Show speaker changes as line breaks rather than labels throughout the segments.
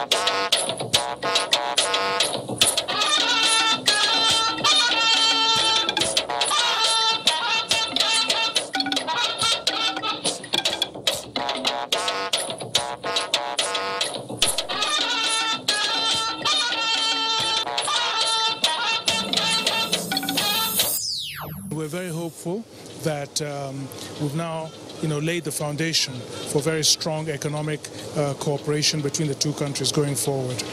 We're very hopeful that we've now laid the foundation for very strong economic cooperation between the two countries going forward.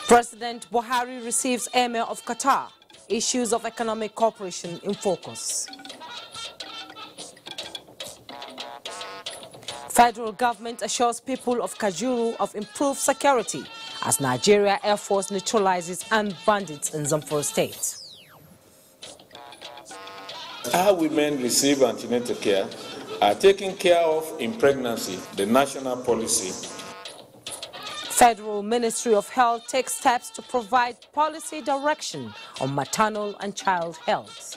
President Buhari receives Emir of Qatar. Issues of economic cooperation in focus. Federal government assures people of Kajuru of improved security as Nigeria Air Force neutralizes armed bandits in Zamfara State.
How women receive antenatal care are taken care of in pregnancy, the national policy.
Federal Ministry of Health takes steps to provide policy direction on maternal and child health.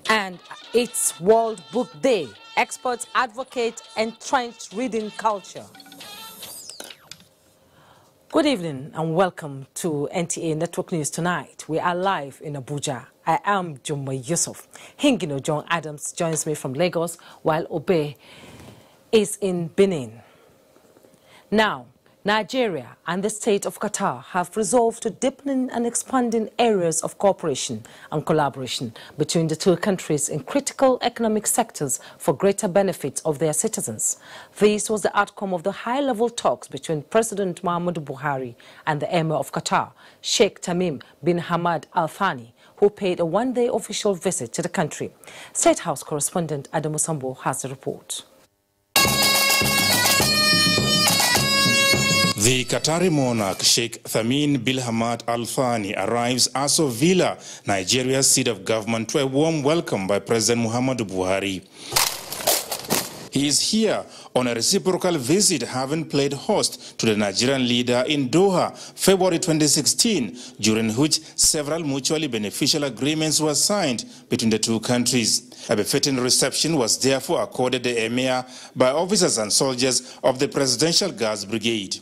And it's World Book Day. Experts advocate entrenched reading culture. Good evening and welcome to NTA Network News tonight. We are live in Abuja. I am Jumma Yusuf. Hingino John Adams joins me from Lagos while Obe is in Benin. Now, Nigeria and the state of Qatar have resolved to deepen and expanding areas of cooperation and collaboration between the two countries in critical economic sectors for greater benefit of their citizens. This was the outcome of the high-level talks between President Muhammadu Buhari and the Emir of Qatar, Sheikh Tamim bin Hamad Al Thani, who paid a one-day official visit to the country. State House correspondent Adamu Sambo has the report.
The Qatari monarch Sheikh Tamim bin Hamad Al Thani arrives at Aso Villa, Nigeria's seat of government, to a warm welcome by President Muhammadu Buhari. He is here on a reciprocal visit, having played host to the Nigerian leader in Doha, February 2016, during which several mutually beneficial agreements were signed between the two countries. A befitting reception was therefore accorded the Emir by officers and soldiers of the Presidential Guards Brigade.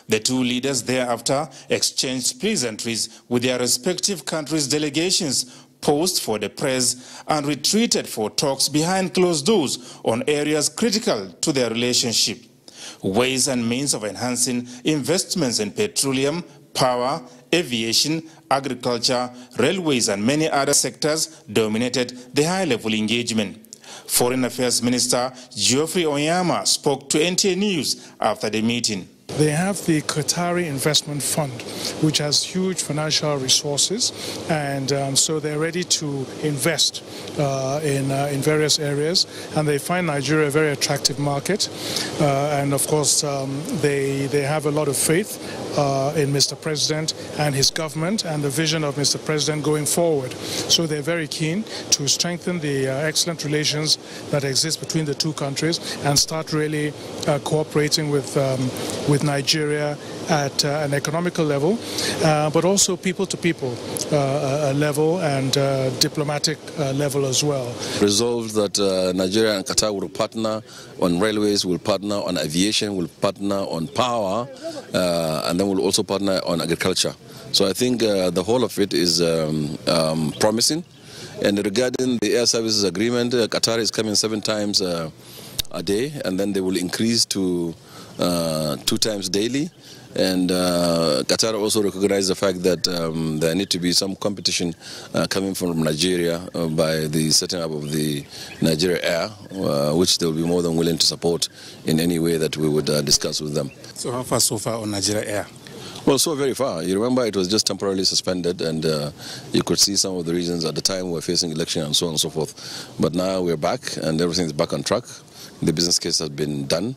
The two leaders thereafter exchanged pleasantries with their respective countries' delegations, posed for the press, and retreated for talks behind closed doors on areas critical to their relationship. Ways and means of enhancing investments in petroleum, power, aviation, agriculture, railways, and many other sectors dominated the high-level engagement. Foreign Affairs Minister Geoffrey Onyama spoke to NTA News after the meeting.
They have the Qatari Investment Fund, which has huge financial resources, and so they're ready to invest in various areas, and they find Nigeria a very attractive market, and of course they have a lot of faith in Mr. President and his government and the vision of Mr. President going forward. So they're very keen to strengthen the excellent relations that exist between the two countries and start really cooperating with Nigeria at an economical level, but also people-to-people level and diplomatic level as well.
Resolved that Nigeria and Qatar will partner on railways, will partner on aviation, will partner on power, and then we'll also partner on agriculture. So I think the whole of it is promising. And regarding the air services agreement, Qatar is coming 7 times a day, and then they will increase to 2 times daily. And Qatar also recognized the fact that there need to be some competition coming from Nigeria by the setting up of the Nigeria Air, which they will be more than willing to support in any way that we would discuss with them.
So how far so far on Nigeria Air?
Well, so very far. You remember it was just temporarily suspended, and you could see some of the reasons at the time we were facing election and so on and so forth. But now we're back, and everything is back on track. The business case has been done,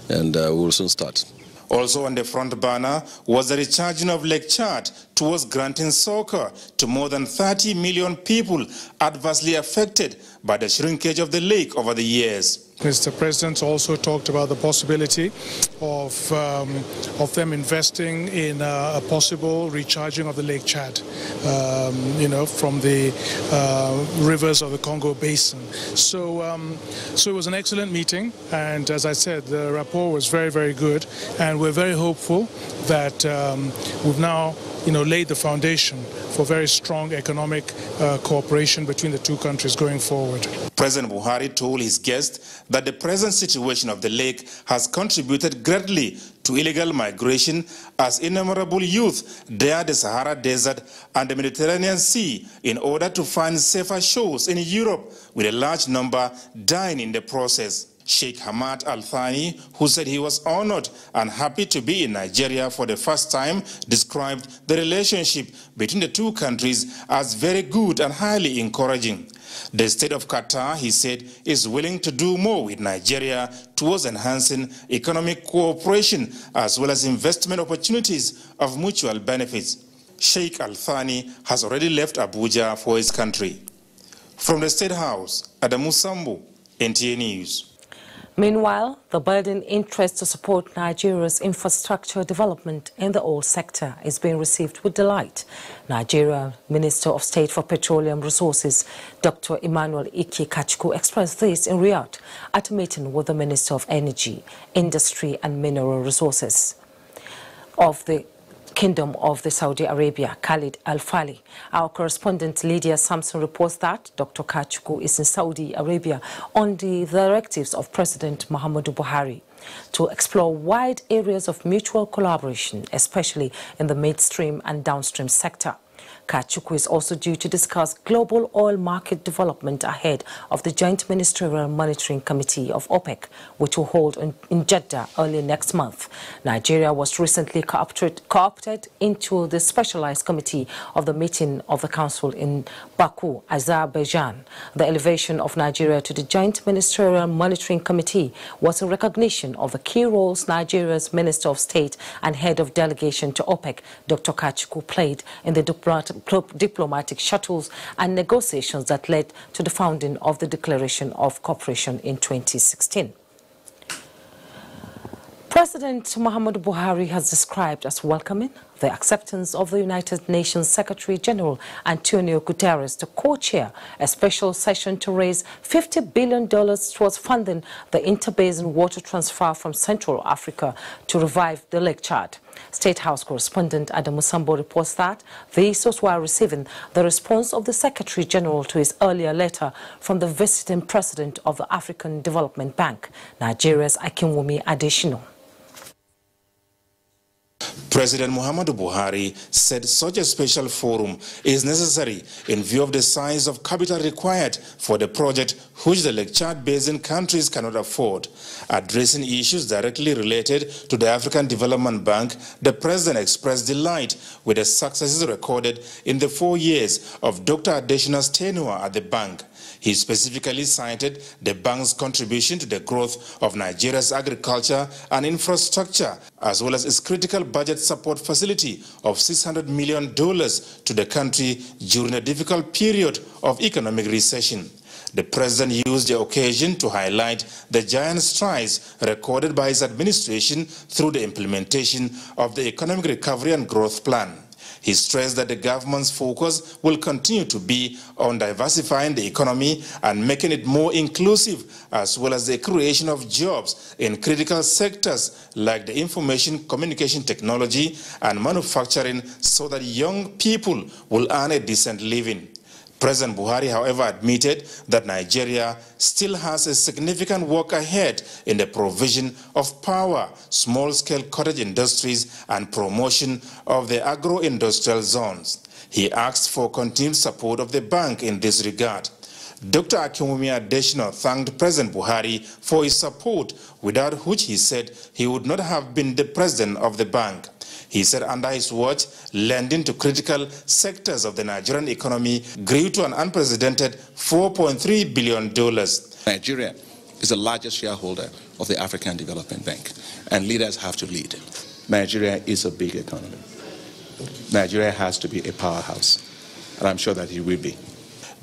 and we will soon start.
Also on the front burner was the recharging of Lake Chad towards granting succor to more than 30 million people adversely affected by the shrinkage of the lake over the years.
Mr. President also talked about the possibility of them investing in a possible recharging of the Lake Chad, from the rivers of the Congo Basin. So it was an excellent meeting, and as I said, the rapport was very, very good, and we're very hopeful that we've now laid the foundation for very strong economic cooperation between the two countries going forward.
President Buhari told his guests that the present situation of the lake has contributed greatly to illegal migration, as innumerable youth dare the Sahara Desert and the Mediterranean Sea in order to find safer shores in Europe, with a large number dying in the process. Sheikh Hamad Al Thani, who said he was honored and happy to be in Nigeria for the first time, described the relationship between the two countries as very good and highly encouraging. The state of Qatar, he said, is willing to do more with Nigeria towards enhancing economic cooperation as well as investment opportunities of mutual benefits. Sheikh Al Thani has already left Abuja for his country. From the State House, Adamu Sambu, NTA News.
Meanwhile, the burning interest to support Nigeria's infrastructure development in the oil sector is being received with delight. Nigeria Minister of State for Petroleum Resources, Dr. Emmanuel Ike Kachku, expressed this in Riyadh at a meeting with the Minister of Energy, Industry and Mineral Resources of the Kingdom of the Saudi Arabia, Khalid Al-Fali. Our correspondent Lydia Sampson reports that Dr. Kachku is in Saudi Arabia on the directives of President Muhammadu Buhari to explore wide areas of mutual collaboration, especially in the midstream and downstream sector. Kachku is also due to discuss global oil market development ahead of the Joint Ministerial Monitoring Committee of OPEC, which will hold in Jeddah early next month. Nigeria was recently co-opted into the specialized committee of the meeting of the council in Baku, Azerbaijan. The elevation of Nigeria to the Joint Ministerial Monitoring Committee was a recognition of the key roles Nigeria's Minister of State and head of delegation to OPEC, Dr. Kachku, played in the diplomatic shuttles and negotiations that led to the founding of the Declaration of Cooperation in 2016. President Muhammadu Buhari has described as welcoming the acceptance of the United Nations Secretary General Antonio Guterres to co-chair a special session to raise $50 billion towards funding the interbasin water transfer from Central Africa to revive the Lake Chad. State House correspondent Adamu Sambo reports that this was while receiving the response of the Secretary General to his earlier letter from the visiting president of the African Development Bank, Nigeria's Akinwumi Adesina.
President Muhammadu Buhari said such a special forum is necessary in view of the size of capital required for the project, which the Lake Chad Basin countries cannot afford. Addressing issues directly related to the African Development Bank, the president expressed delight with the successes recorded in the 4 years of Dr. Adesina's tenure at the bank. He specifically cited the bank's contribution to the growth of Nigeria's agriculture and infrastructure, as well as its critical budget support facility of $600 million to the country during a difficult period of economic recession. The president used the occasion to highlight the giant strides recorded by his administration through the implementation of the Economic Recovery and Growth Plan. He stressed that the government's focus will continue to be on diversifying the economy and making it more inclusive, as well as the creation of jobs in critical sectors like the information communication technology and manufacturing, so that young people will earn a decent living. President Buhari, however, admitted that Nigeria still has a significant work ahead in the provision of power, small-scale cottage industries, and promotion of the agro-industrial zones. He asked for continued support of the bank in this regard. Dr. Akinwumi Adesina thanked President Buhari for his support, without which he said he would not have been the president of the bank. He said under his watch, lending to critical sectors of the Nigerian economy grew to an unprecedented $4.3 billion.
Nigeria is the largest shareholder of the African Development Bank, and leaders have to lead. Nigeria is a big economy. Nigeria has to be a powerhouse, and I'm sure that it will be.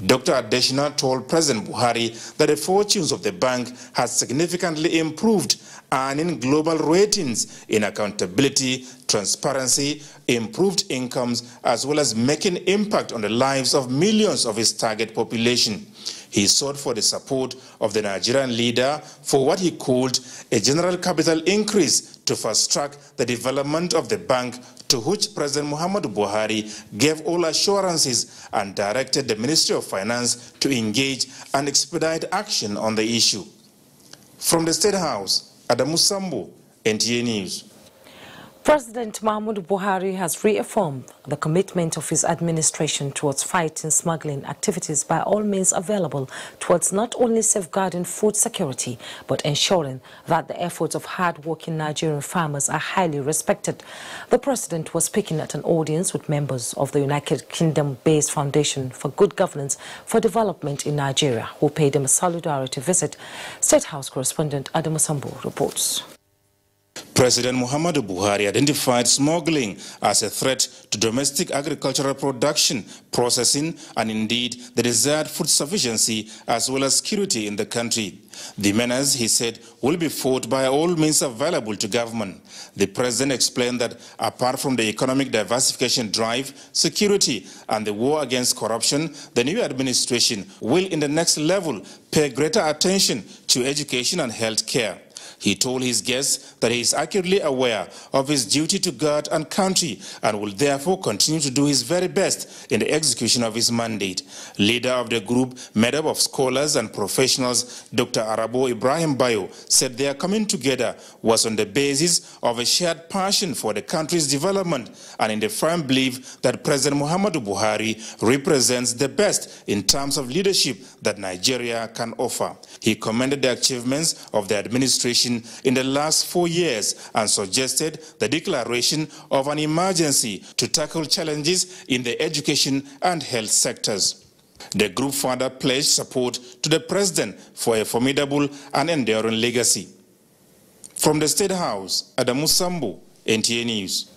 Dr. Adeshina told President Buhari that the fortunes of the bank had significantly improved, earning global ratings in accountability, transparency, improved incomes, as well as making impact on the lives of millions of its target population. He sought for the support of the Nigerian leader for what he called a general capital increase to fast-track the development of the bank, to which President Muhammadu Buhari gave all assurances and directed the Ministry of Finance to engage and expedite action on the issue. From the State House, Adamu Sambo, NTA News.
President Muhammadu Buhari has reaffirmed the commitment of his administration towards fighting smuggling activities by all means available, towards not only safeguarding food security, but ensuring that the efforts of hard-working Nigerian farmers are highly respected. The president was speaking at an audience with members of the United Kingdom-based Foundation for Good Governance for Development in Nigeria, who paid him a solidarity visit. State House correspondent Adamu Sambo reports.
President Muhammadu Buhari identified smuggling as a threat to domestic agricultural production, processing, and indeed the desired food sufficiency as well as security in the country. The menace, he said, will be fought by all means available to government. The president explained that apart from the economic diversification drive, security, and the war against corruption, the new administration will in the next level pay greater attention to education and health care. He told his guests that he is acutely aware of his duty to God and country and will therefore continue to do his very best in the execution of his mandate. Leader of the group, made up of scholars and professionals, Dr. Arabo Ibrahim Bayo, said their coming together was on the basis of a shared passion for the country's development and in the firm belief that President Muhammadu Buhari represents the best in terms of leadership that Nigeria can offer. He commended the achievements of the administration in the last 4 years and suggested the declaration of an emergency to tackle challenges in the education and health sectors. The group further pledged support to the president for a formidable and enduring legacy. From the State House, Adamu Sambo, NTA News.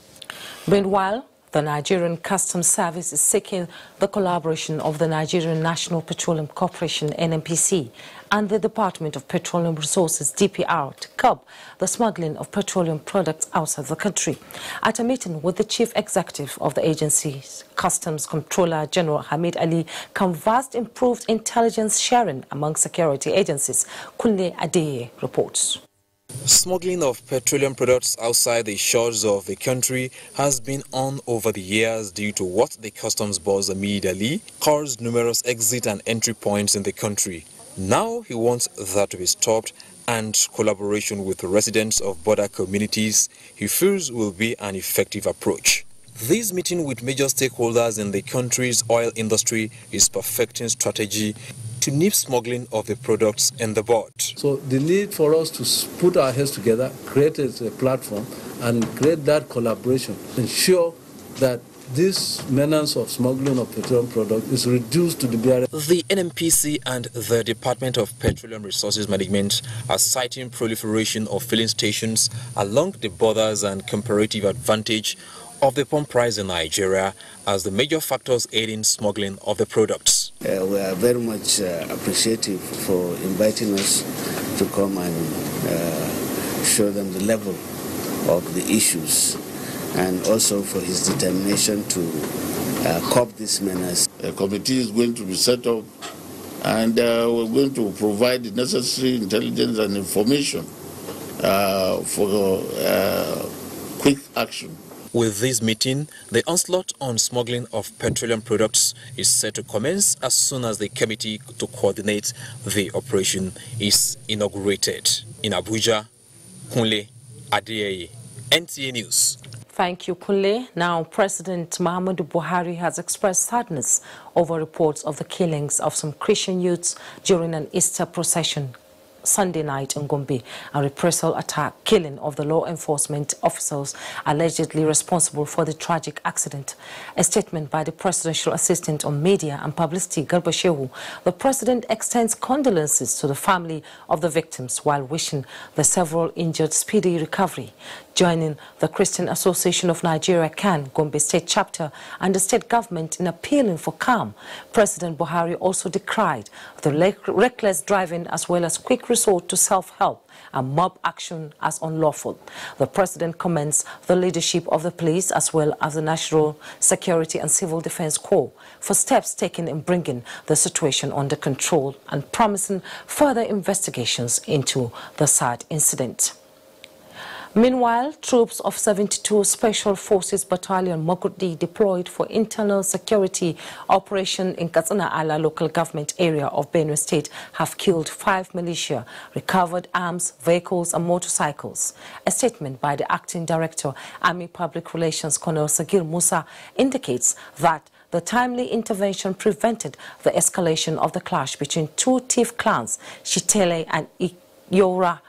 Meanwhile, the Nigerian Customs Service is seeking the collaboration of the Nigerian National Petroleum Corporation, NNPC, and the Department of Petroleum Resources, DPR, to curb the smuggling of petroleum products outside the country. At a meeting with the Chief Executive of the agency's Customs Controller General Hamid Ali, canvassed improved intelligence sharing among security agencies. Kunle Adeye reports.
Smuggling of petroleum products outside the shores of the country has been on over the years due to what the customs boss Hamid Ali calls numerous exit and entry points in the country. Now he wants that to be stopped, and collaboration with residents of border communities he feels will be an effective approach. This meeting with major stakeholders in the country's oil industry is perfecting strategy to nip smuggling of the products in the bud.
So the need for us to put our heads together, create a platform and create that collaboration, ensure that this menace of smuggling of petroleum products is reduced to the bare.
The NNPC and the Department of Petroleum Resources Management are citing proliferation of filling stations along the borders and comparative advantage of the pump price in Nigeria as the major factors aiding smuggling of the products.
We are very much appreciative for inviting us to come and show them the level of the issues, and also for his determination to curb this menace.
A committee is going to be set up, and we're going to provide the necessary intelligence and information for quick action.
With this meeting, the onslaught on smuggling of petroleum products is set to commence as soon as the committee to coordinate the operation is inaugurated. In Abuja, Kunle Adeye, NTA News.
Thank you, Kunle. Now, President Muhammadu Buhari has expressed sadness over reports of the killings of some Christian youths during an Easter procession Sunday night in Gombe, a reprisal attack killing of the law enforcement officers allegedly responsible for the tragic accident. A statement by the Presidential Assistant on Media and Publicity, Garba Shehu, the President extends condolences to the family of the victims while wishing the several injured speedy recovery. joining the Christian Association of Nigeria, CAN, Gombe State Chapter, and the state government in appealing for calm. President Buhari also decried the reckless driving as well as quick resort to self-help and mob action as unlawful. The president commends the leadership of the police as well as the National Security and Civil Defense Corps for steps taken in bringing the situation under control and promising further investigations into the sad incident. Meanwhile, troops of 72 Special Forces Battalion Mogudi deployed for internal security operation in Katsina Ala local government area of Benue State have killed 5 militia, recovered arms, vehicles and motorcycles. A statement by the acting director, Army Public Relations Colonel Sagir Musa, indicates that the timely intervention prevented the escalation of the clash between two thief clans, Shitele and Iyora.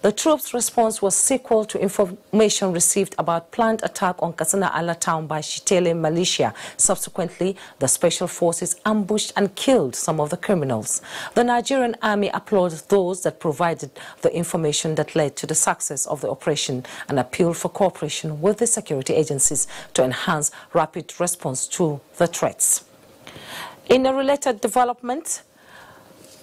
The troops' response was sequel to information received about planned attack on Katsina Ala town by Shitele militia. Subsequently, the special forces ambushed and killed some of the criminals. The Nigerian army applauds those that provided the information that led to the success of the operation and appealed for cooperation with the security agencies to enhance rapid response to the threats. In a related development,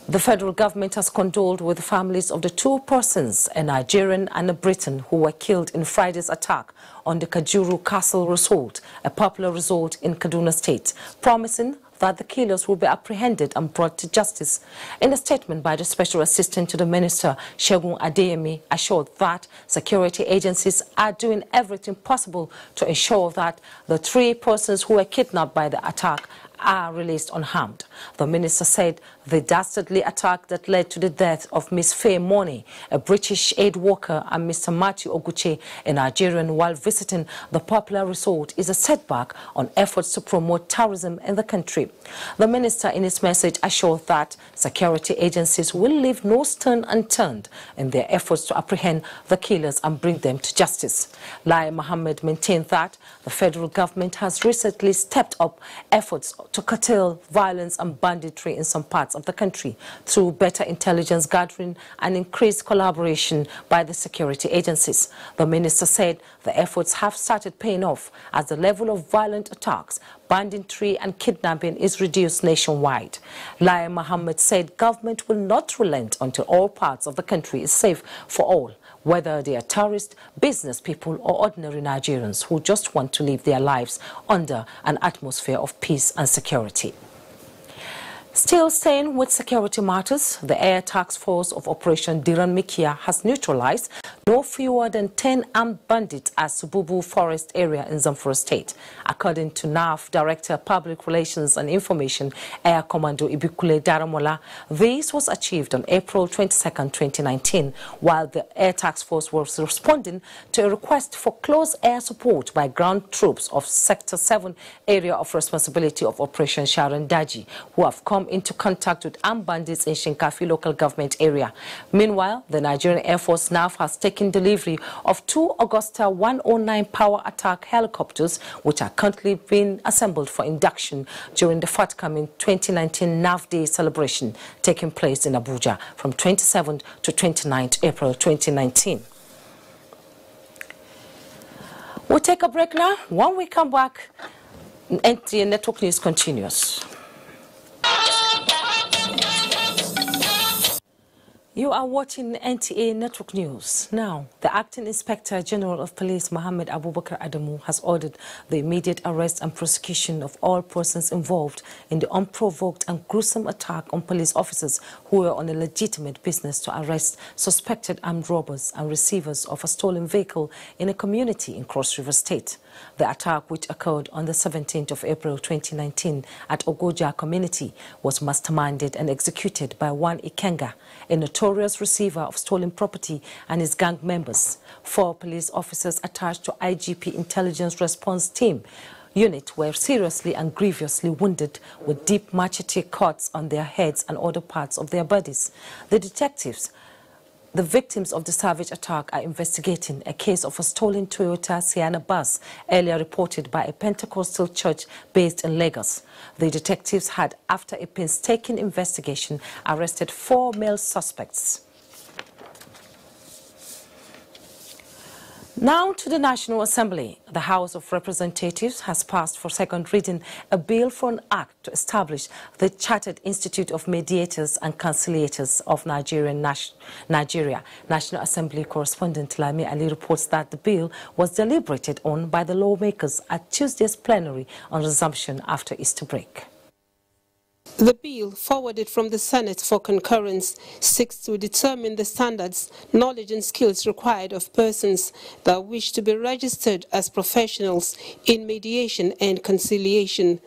the federal government has condoled with the families of the 2 persons, a Nigerian and a Briton, who were killed in Friday's attack on the Kajuru Castle Resort, a popular resort in Kaduna State, promising that the killers will be apprehended and brought to justice. In a statement by the Special Assistant to the Minister, Segun Adeyemi, assured that security agencies are doing everything possible to ensure that the 3 persons who were kidnapped by the attack are released unharmed. The minister said the dastardly attack that led to the death of Miss Faye Money, a British aid worker, and Mr. Matthew Oguche, a Nigerian, while visiting the popular resort, is a setback on efforts to promote tourism in the country. The minister, in his message, assured that security agencies will leave no stone unturned in their efforts to apprehend the killers and bring them to justice. Lai Mohammed maintained that the federal government has recently stepped up efforts to curtail violence and banditry in some parts of the country through better intelligence gathering and increased collaboration by the security agencies. The minister said the efforts have started paying off as the level of violent attacks, banditry and kidnapping is reduced nationwide. Lai Mohammed said government will not relent until all parts of the country is safe for all, whether they are tourists, business people or ordinary Nigerians who just want to live their lives under an atmosphere of peace and security. Still staying with security matters, the Air Task Force of Operation Diran Mikia has neutralized no fewer than 10 armed bandits at Sububu Forest area in Zamfara State. According to NAF Director Public Relations and Information, Air Commando Ibikule Daramola, this was achieved on April 22, 2019, while the Air Task Force was responding to a request for close air support by ground troops of Sector 7 area of responsibility of Operation Sharon Daji, who have come into contact with armed bandits in Shinkafi local government area. Meanwhile, the Nigerian Air Force NAF has taken delivery of 2 Augusta 109 power attack helicopters, which are currently being assembled for induction during the forthcoming 2019 NAF Day celebration taking place in Abuja from 27th to 29th April 2019. We'll take a break now. When we come back, NTA Network News continues. You are watching NTA Network News. Now, the Acting Inspector General of Police, Mohammed Abubakar Adamu, has ordered the immediate arrest and prosecution of all persons involved in the unprovoked and gruesome attack on police officers who were on a legitimate business to arrest suspected armed robbers and receivers of a stolen vehicle in a community in Cross River State. The attack, which occurred on the 17th of April 2019 at Ogoja community, was masterminded and executed by one Ikenga, a notorious receiver of stolen property, and his gang members. 4 police officers attached to IGP Intelligence Response Team unit were seriously and grievously wounded with deep machete cuts on their heads and other parts of their bodies. The victims of the savage attack are investigating a case of a stolen Toyota Sienna bus earlier reported by a Pentecostal church based in Lagos. The detectives had, after a painstaking investigation, arrested 4 male suspects. Now to the National Assembly. The House of Representatives has passed for second reading a bill for an act to establish the Chartered Institute of Mediators and Conciliators of Nigeria. National Assembly correspondent Lami Ali reports that the bill was deliberated on by the lawmakers at Tuesday's plenary on resumption after Easter break.
The bill, forwarded from the Senate for concurrence, seeks to determine the standards, knowledge and skills required of persons that wish to be registered as professionals in mediation and conciliation.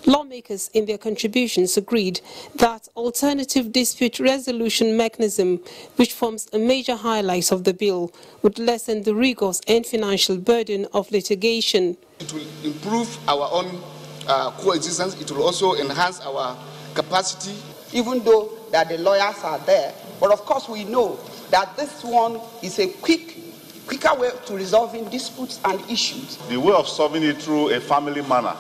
Lawmakers in their contributions agreed that alternative dispute resolution mechanism, which forms a major highlight of the bill, would lessen the rigors and financial burden of litigation.
It will improve our own coexistence. It will also enhance our capacity.
Even though that the lawyers are there, but of course we know that this one is a quicker way to resolving disputes and issues.
The way of solving it through a family manner,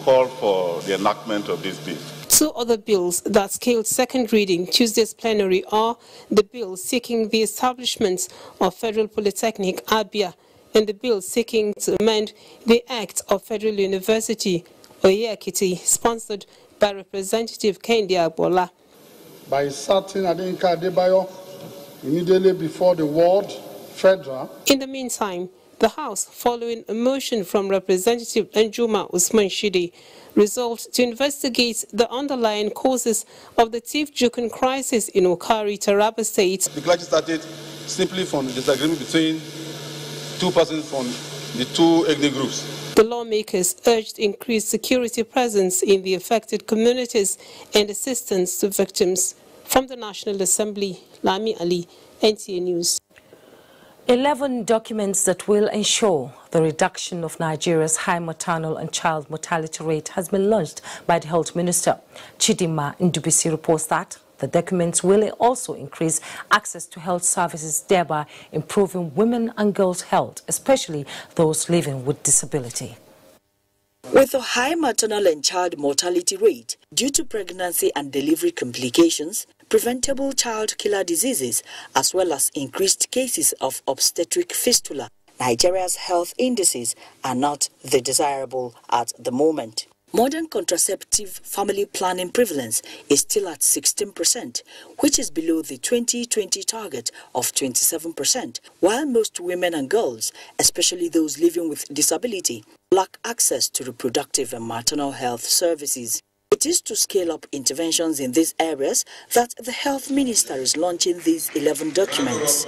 call for the enactment of this bill.
Two other bills that scaled second reading Tuesday's plenary are the bill seeking the establishment of Federal Polytechnic Abuja and the bill seeking to amend the Act of Federal University, Oyekiti, sponsored by Representative Kendi Agbola.
By starting Adenka Adebayo immediately before the word federal.
In the meantime, the House, following a motion from Representative Njuma Usman Shidi, resolved to investigate the underlying causes of the Tif-Jukun crisis in Okari, Taraba State.
The clash started simply from the disagreement between two persons from the two ethnic groups.
The lawmakers urged increased security presence in the affected communities and assistance to victims. From the National Assembly, Lami Ali, NTA News.
11 documents that will ensure the reduction of Nigeria's high maternal and child mortality rate has been launched by the Health Minister. Chidima Ndubisi reports that the documents will also increase access to health services, thereby improving women and girls' health, especially those living with disability.
With a high maternal and child mortality rate due to pregnancy and delivery complications, preventable child killer diseases, as well as increased cases of obstetric fistula, Nigeria's health indices are not the desirable at the moment. Modern contraceptive family planning prevalence is still at 16%, which is below the 2020 target of 27%, while most women and girls, especially those living with disability, lack access to reproductive and maternal health services. It is to scale up interventions in these areas that the Health Minister is launching these 11 documents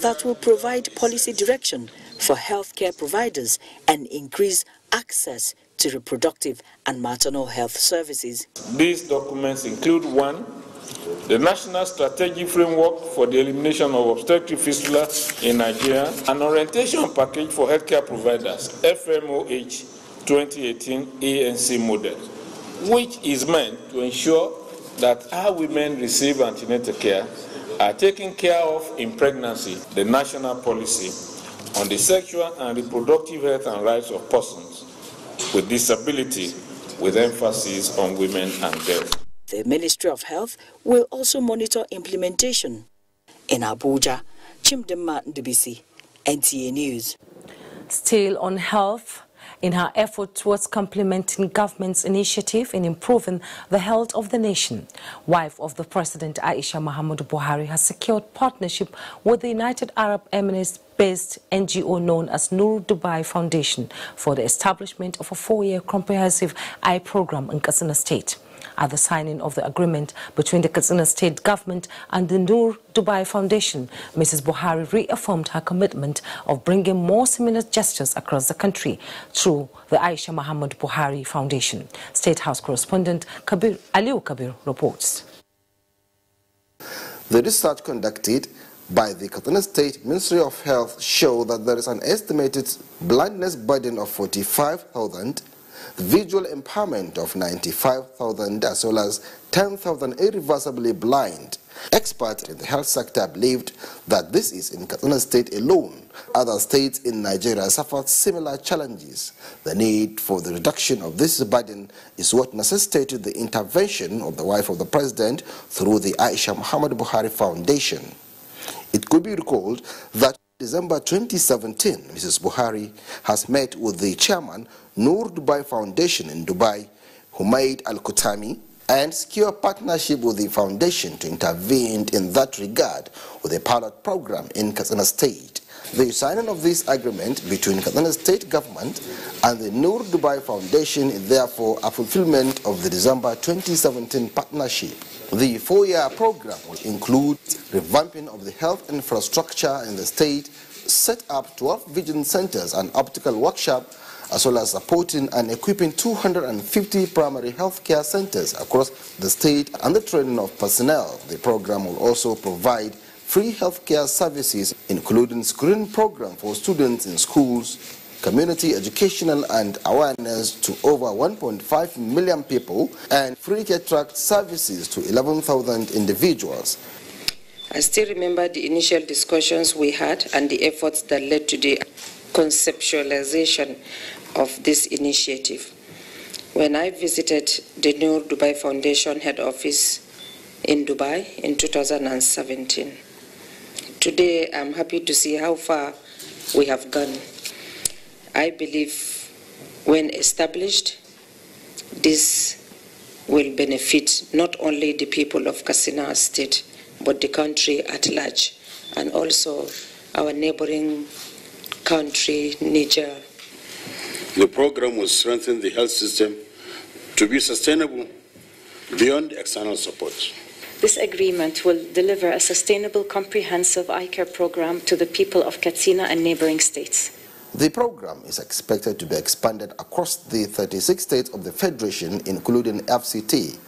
that will provide policy direction for healthcare providers and increase access to reproductive and maternal health services.
These documents include 1. The National Strategic Framework for the Elimination of Obstetric Fistula in Nigeria, an orientation package for healthcare providers, FMOH 2018 ANC model, which is meant to ensure that our women receive antenatal care are taken care of in pregnancy, the national policy on the sexual and reproductive health and rights of persons with disability, with emphasis on women and girls.
The Ministry of Health will also monitor implementation. In Abuja, Chimdema Ndubisi, NTA News.
Still on health, in her effort towards complementing government's initiative in improving the health of the nation, wife of the President Aisha Muhammadu Buhari has secured partnership with the United Arab Emirates-based NGO known as Nur Dubai Foundation for the establishment of a 4-year comprehensive eye program in Katsina State. At the signing of the agreement between the Katsina State government and the Nur Dubai Foundation, Mrs. Buhari reaffirmed her commitment of bringing more similar gestures across the country through the Aisha Muhammad Buhari Foundation. State House correspondent Aliu Kabir reports.
The research conducted by the Katsina State Ministry of Health show that there is an estimated blindness burden of 45,000, visual impairment of 95,000, as well as 10,000 irreversibly blind. Experts in the health sector believed that this is in Katsina State alone. Other states in Nigeria suffered similar challenges. The need for the reduction of this burden is what necessitated the intervention of the wife of the president through the Aisha Muhammad Buhari Foundation. It could be recalled that December 2017, Mrs. Buhari has met with the chairman, Noor Dubai Foundation in Dubai, Humaid Al-Kutami, and secure partnership with the foundation to intervene in that regard with a pilot program in Katsina State. The signing of this agreement between Katsina State government and the Noor Dubai Foundation is therefore a fulfillment of the December 2017 partnership. The 4-year program will include revamping of the health infrastructure in the state, set up 12 vision centers and optical workshop, as well as supporting and equipping 250 primary health care centers across the state and the training of personnel. The program will also provide free healthcare services, including screening program for students in schools, community educational and awareness to over 1.5 million people, and free cataract services to 11,000 individuals.
I still remember the initial discussions we had and the efforts that led to the conceptualization of this initiative. When I visited the Noor Dubai Foundation head office in Dubai in 2017. Today, I'm happy to see how far we have gone. I believe when established, this will benefit not only the people of Katsina State, but the country at large, and also our neighboring country, Niger.
The program will strengthen the health system to be sustainable beyond external support.
This agreement will deliver a sustainable, comprehensive eye care program to the people of Katsina and neighboring states.
The program is expected to be expanded across the 36 states of the Federation, including FCT.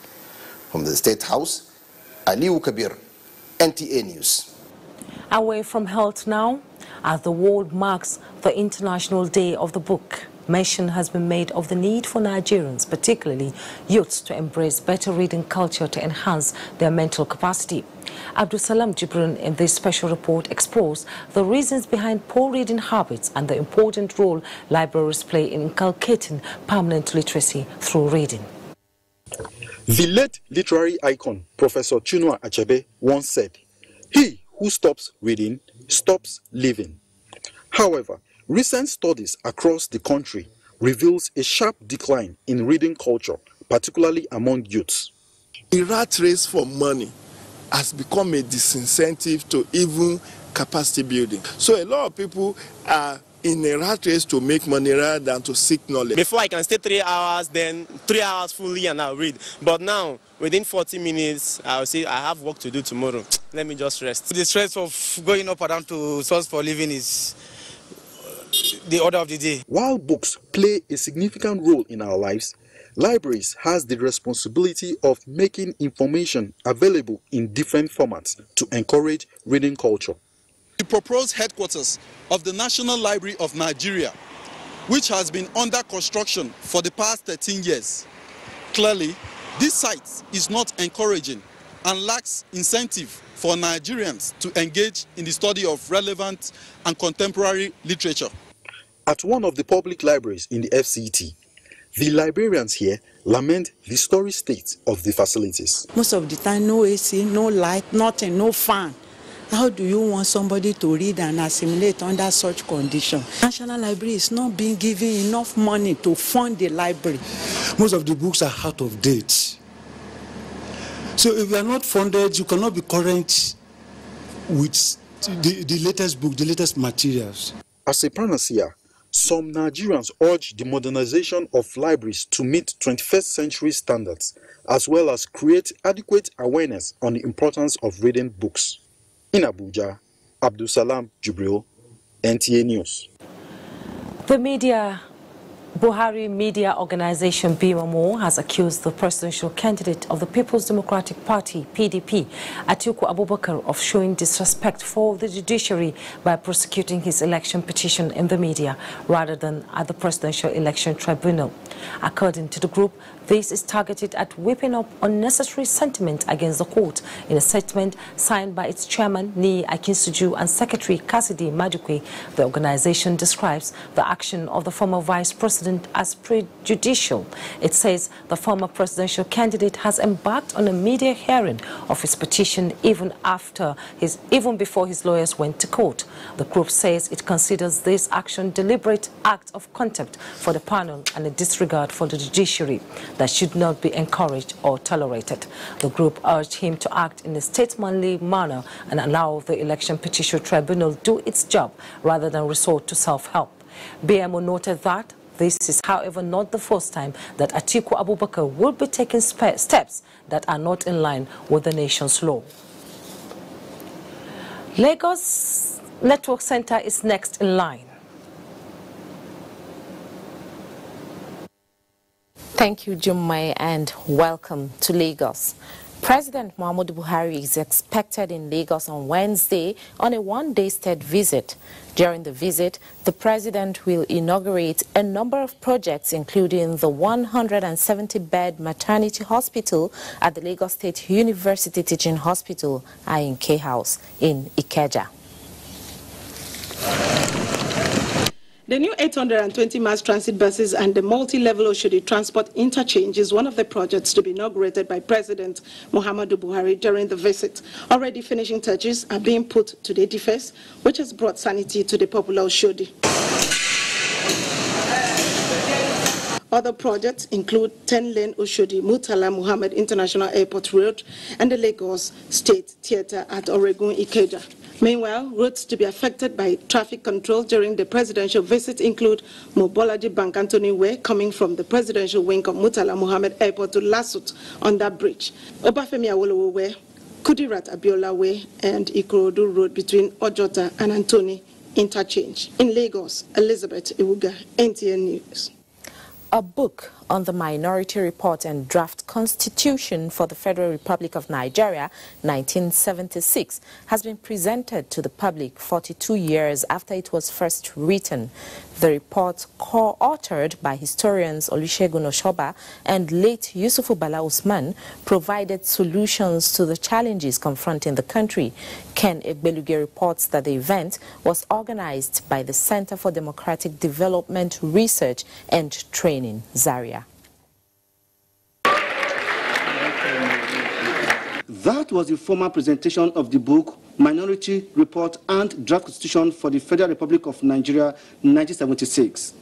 From the State House, Aliu Kabir, NTA News.
Away from health now, as the world marks the International Day of the Book, mention has been made of the need for Nigerians, particularly youths, to embrace better reading culture to enhance their mental capacity. Abdusalam Jibrin in this special report explores the reasons behind poor reading habits and the important role libraries play in inculcating permanent literacy through reading.
The late literary icon, Professor Chinua Achebe, once said, "He who stops reading stops living." However, recent studies across the country reveals a sharp decline in reading culture, particularly among youths.
The rat race for money has become a disincentive to even capacity building. So a lot of people are in a rat race to make money rather than to seek knowledge.
Before I can stay 3 hours, then 3 hours fully and I'll read. But now, within 40 minutes, I'll say I have work to do tomorrow. Let me just rest.
The stress of going up and down to source for living is the order of the day.
While books play a significant role in our lives, libraries has the responsibility of making information available in different formats to encourage reading culture.
The proposed headquarters of the National Library of Nigeria, which has been under construction for the past 13 years. Clearly, this site is not encouraging and lacks incentive for Nigerians to engage in the study of relevant and contemporary literature.
At one of the public libraries in the FCT, the librarians here lament the sorry state of the facilities.
Most of the time, no AC, no light, nothing, no fan. How do you want somebody to read and assimilate under such conditions? National Library is not being given enough money to fund the library.
Most of the books are out of date. So if you are not funded, you cannot be current with the latest book, the latest materials.
As a panacea, some Nigerians urge the modernization of libraries to meet 21st century standards, as well as create adequate awareness on the importance of reading books. In Abuja, Abdusalam Jibril, NTA News.
The Buhari Media Organization BMO has accused the presidential candidate of the People's Democratic Party, PDP, Atiku Abubakar, of showing disrespect for the judiciary by prosecuting his election petition in the media rather than at the Presidential Election Tribunal. According to the group, this is targeted at whipping up unnecessary sentiment against the court. In a statement signed by its chairman, Ni Akinsuju, and Secretary Cassidy Madukwe, the organization describes the action of the former Vice President president as prejudicial. It says the former presidential candidate has embarked on a media hearing of his petition even before his lawyers went to court. The group says it considers this action deliberate act of contempt for the panel and a disregard for the judiciary that should not be encouraged or tolerated. The group urged him to act in a statesmanly manner and allow the Election Petition Tribunal do its job rather than resort to self-help. BMO noted that this is, however, not the first time that Atiku Abubakar will be taking steps that are not in line with the nation's law. Lagos Network Center is next in line. Thank you, Jummai, and welcome to Lagos. President Muhammadu Buhari is expected in Lagos on Wednesday on a one-day state visit. During the visit, the president will inaugurate a number of projects, including the 170-bed maternity hospital at the Lagos State University Teaching Hospital, Ayinke House in Ikeja.
The new 820 mass transit buses and the multi-level Oshodi transport interchange is one of the projects to be inaugurated by President Muhammadu Buhari during the visit. Already finishing touches are being put to the edifice, which has brought sanity to the popular Oshodi. Other projects include 10-lane Oshodi Murtala Muhammad International Airport Road and the Lagos State Theatre at Oregun Ikeja. Meanwhile, routes to be affected by traffic control during the presidential visit include Mobolaji Bank Anthony Way coming from the presidential wing of Murtala Muhammad Airport to Lasut on that bridge, Obafemi Awolowo Way, Kudirat Abiola Way, and Ikorodu Road between Ojota and Antony Interchange. In Lagos, Elizabeth Iwuga, NTN News.
A book on the Minority Report and Draft Constitution for the Federal Republic of Nigeria, 1976, has been presented to the public 42 years after it was first written. The report, co-authored by historians Olusegun Oshoba and late Yusufu Bala Usman, provided solutions to the challenges confronting the country. Ken Egbeluge reports that the event was organized by the Center for Democratic Development Research and Training, Zaria.
That was the formal presentation of the book, Minority Report and Draft Constitution for the Federal Republic of Nigeria, 1976.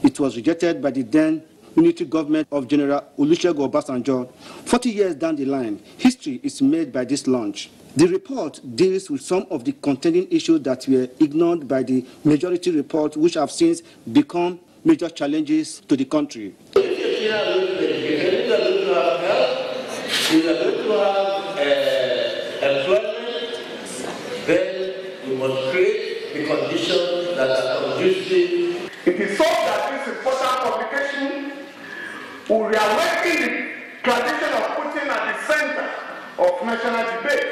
It was rejected by the then unity government of General Olusegun Obasanjo. 40 years down the line, history is made by this launch. The report deals with some of the contending issues that were ignored by the majority report, which have since become major challenges to the country.
We are going to have employment, then we must create the conditions that are conducive.
It is so that this important publication will reawaken the tradition of putting at the center of national debate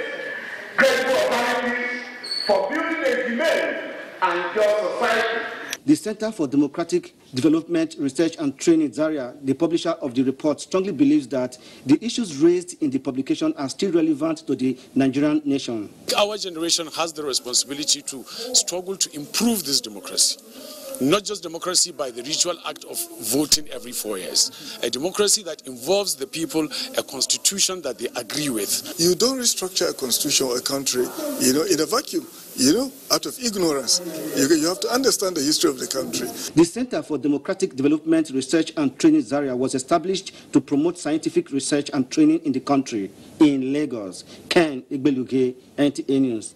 credible alternatives for building a humane and just society.
The Center for Democratic Development, Research and Training, Zaria, the publisher of the report, strongly believes that the issues raised in the publication are still relevant to the Nigerian nation.
Our generation has the responsibility to struggle to improve this democracy. Not just democracy by the ritual act of voting every 4 years. A democracy that involves the people, a constitution that they agree with.
You don't restructure a constitution or a country, in a vacuum. Out of ignorance. You have to understand the history of the country.
The Center for Democratic Development, Research and Training, Zaria, was established to promote scientific research and training in the country. In Lagos, Ken Igbeluge, NTA News.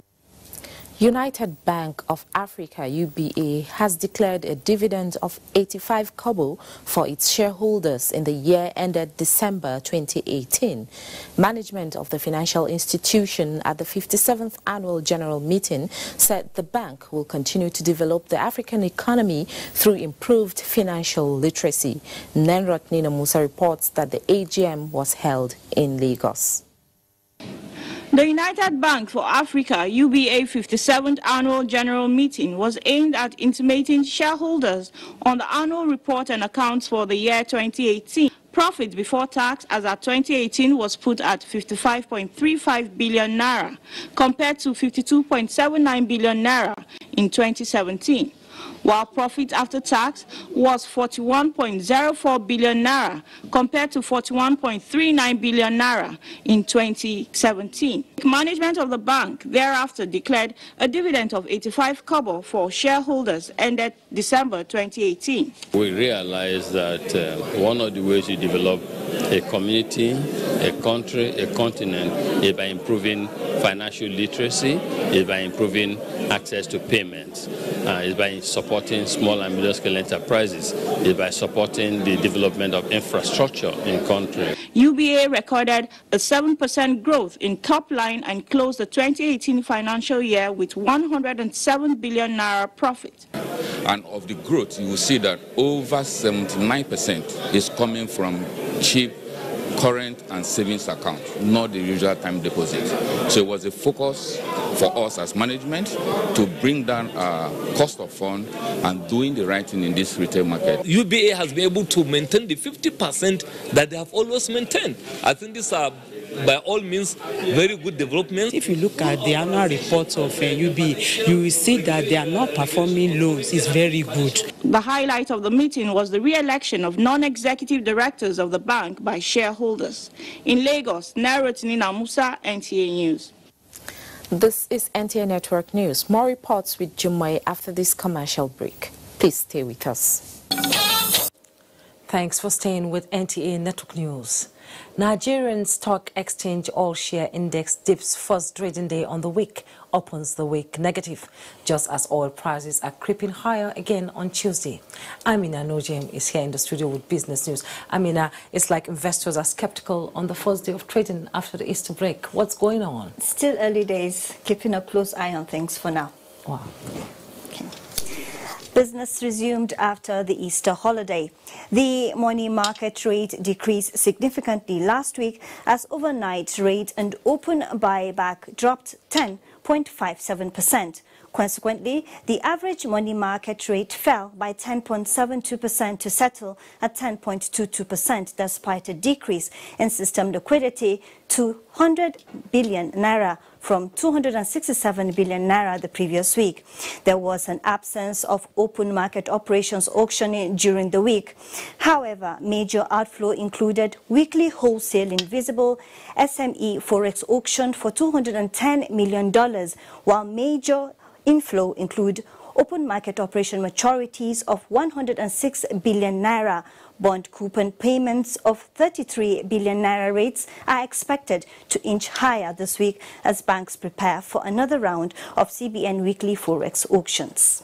United Bank of Africa, UBA, has declared a dividend of 85 kobo for its shareholders in the year ended December 2018. Management of the financial institution at the 57th Annual General Meeting said the bank will continue to develop the African economy through improved financial literacy. Nenrot Nina Musa reports that the AGM was held in Lagos.
The United Bank for Africa, UBA 57th Annual General Meeting was aimed at intimating shareholders on the annual report and accounts for the year 2018. Profit before tax as at 2018 was put at 55.35 billion naira compared to 52.79 billion naira in 2017. while profit after tax was 41.04 billion naira compared to 41.39 billion naira in 2017. Management of the bank thereafter declared a dividend of 85 kobo for shareholders ended December 2018.
We realized that one of the ways you develop a community, a country, a continent is by improving financial literacy, is by improving access to payments, is by supporting small and middle-scale enterprises, is by supporting the development of infrastructure in country.
UBA recorded a 7% growth in top line and closed the 2018 financial year with 107 billion naira profit.
And of the growth, you will see that over 79% is coming from cheap current and savings account, not the usual time deposit. So it was a focus for us as management to bring down our cost of fund and doing the right thing in this retail market.
UBA has been able to maintain the 50% that they have always maintained. I think these are, by all means, very good developments.
If you look at the annual reports of UBA, you will see that they are not performing loans. It's very good.
The highlight of the meeting was the re-election of non-executive directors of the bank by shareholders. In Lagos, Nairotinina Musa, NTA News.
This is NTA Network News. More reports with Jumai after this commercial break. Please stay with us.
Thanks for staying with NTA Network News. Nigerian Stock Exchange All-Share Index dips first trading day on the week, opens the week negative, just as oil prices are creeping higher again on Tuesday. Amina Nojem is here in the studio with business news. Amina, it's like investors are skeptical on the first day of trading after the Easter break. What's going on?
Still early days, keeping a close eye on things for now.
Wow.
Okay. Business resumed after the Easter holiday. The money market rate decreased significantly last week as overnight rate and open buyback dropped 10.57%. Consequently, the average money market rate fell by 10.72% to settle at 10.22% despite a decrease in system liquidity to 100 billion naira from 267 billion naira the previous week. There was an absence of open market operations auctioning during the week. However, major outflow included weekly wholesale invisible SME forex auction for $210 million, while major inflow include open market operation maturities of 106 billion naira. Bond coupon payments of 33 billion naira rates are expected to inch higher this week as banks prepare for another round of CBN weekly forex auctions.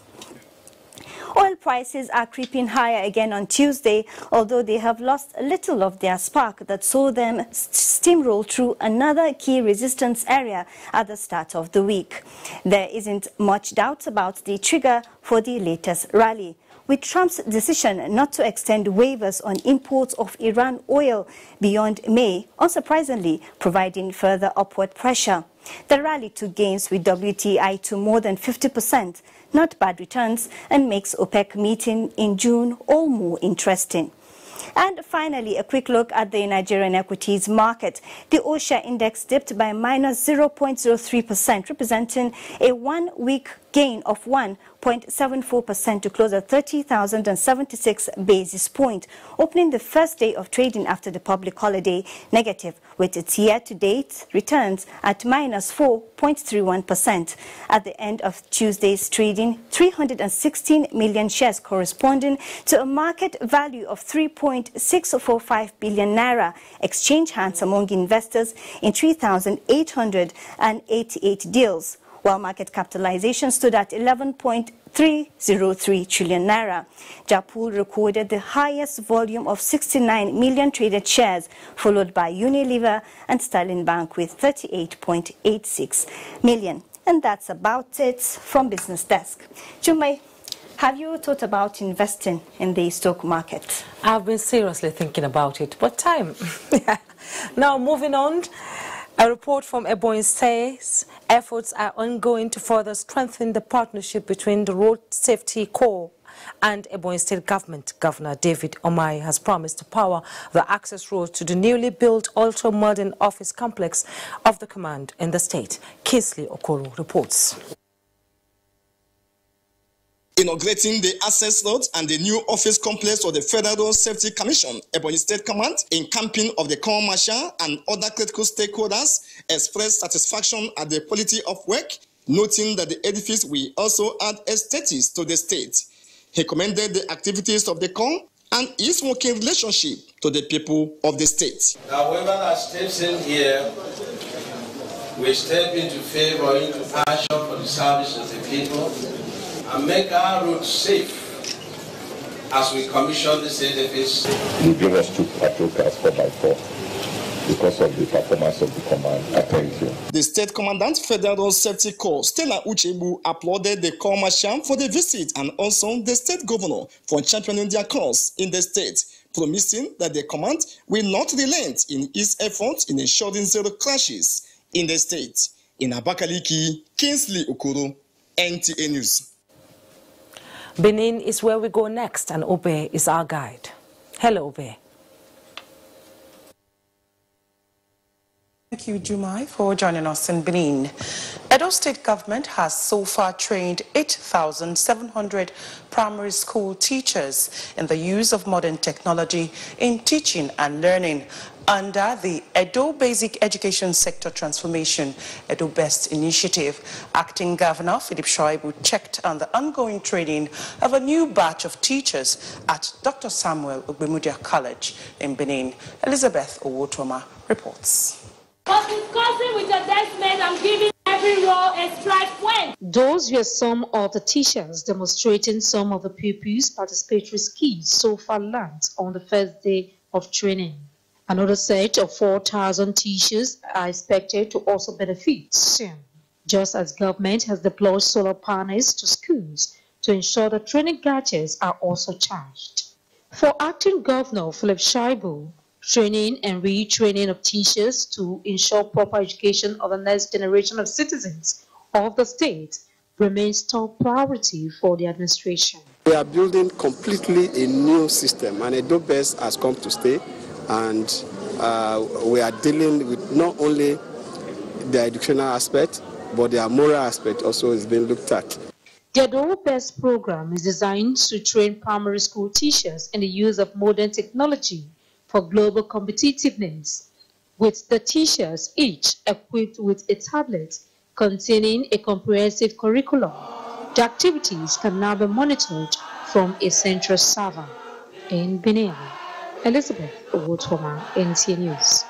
Oil prices are creeping higher again on Tuesday, although they have lost a little of their spark that saw them steamroll through another key resistance area at the start of the week. There isn't much doubt about the trigger for the latest rally, with Trump's decision not to extend waivers on imports of Iran oil beyond May, unsurprisingly providing further upward pressure. The rally took gains with WTI to more than 50%, not bad returns, and makes OPEC meeting in June all more interesting. And finally, a quick look at the Nigerian equities market. The All-Share Index dipped by minus 0.03%, representing a one-week gain of 1.74% to close at 30,076 basis points, opening the first day of trading after the public holiday negative, with its year-to-date returns at minus 4.31%. At the end of Tuesday's trading, 316 million shares corresponding to a market value of 3.645 billion naira exchange hands among investors in 3,888 deals, while market capitalization stood at 11.303 trillion naira. Japool recorded the highest volume of 69 million traded shares, followed by Unilever and Sterling Bank with 38.86 million. And that's about it from Business Desk. Jumai, have you thought about investing in the stock market?
I've been seriously thinking about it, but time. Now, moving on. A report from Ebonyi says efforts are ongoing to further strengthen the partnership between the Road Safety Corps and Ebonyi State Government. Governor David Omai has promised to power the access road to the newly built ultra-modern office complex of the command in the state. Kisley Okoro reports.
Inaugurating the access road and the new office complex of the Federal Road Safety Commission, Ebonyi State Command, in camping of the Corps Marshal and other critical stakeholders, expressed satisfaction at the quality of work, noting that the edifice will also add aesthetics to the state. He commended the activities of the Corps and his working relationship to the people of the state.
However, that steps in here, we step into favor, into passion for the service of the people, and make our roads safe as we commission this edifice.
You give us 2 patrol cars 4x4 because of the performance of the command. I thank you.
The State Commandant Federal Road Safety Corps, Stella Uchebu, applauded the Corps Marshal for the visit and also the State Governor for championing their cause in the state, promising that the command will not relent in its efforts in ensuring zero crashes in the state. In Abakaliki, Kingsley Okoro, NTA News.
Benin is where we go next, and Obe is our guide. Hello, Obe.
Thank you, Jumai, for joining us in Benin. Edo State government has so far trained 8,700 primary school teachers in the use of modern technology in teaching and learning under the Edo Basic Education Sector Transformation Edo Best Initiative. Acting Governor Philip Shoaibu checked on the ongoing training of a new batch of teachers at Dr. Samuel Ogbemudia College in Benin. Elizabeth Owotoma reports.
But discussing with your desk mate and giving every role a strike point.
Those were some of the teachers demonstrating some of the pupils' participatory skills so far learned on the first day of training. Another set of 4,000 teachers are expected to also benefit soon, just as government has deployed solar panels to schools to ensure that training gadgets are also charged. For Acting Governor Philip Shoaibu, training and retraining of teachers to ensure proper education of the next generation of citizens of the state remains top priority for the administration.
We are building completely a new system, and Edo Best has come to stay, and we are dealing with not only the educational aspect, but the moral aspect also is being looked at.
The Edo Best program is designed to train primary school teachers in the use of modern technology for global competitiveness, with the teachers each equipped with a tablet containing a comprehensive curriculum. The activities can now be monitored from a central server. In Benin, Elizabeth Owotoma, NTA News.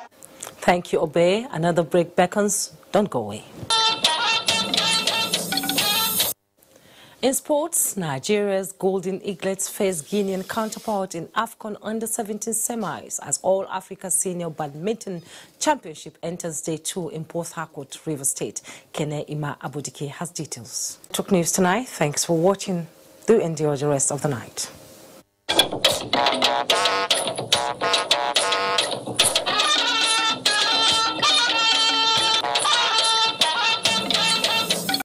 Thank you, Obe. Another break beckons. Don't go away. In sports, Nigeria's Golden Eaglets face Guinean counterpart in AFCON Under-17 semis as All Africa Senior Badminton Championship enters Day 2 in Port Harcourt, Rivers State. Kene Ima Abudike has details. Talk News tonight. Thanks for watching. Do enjoy the rest of the night.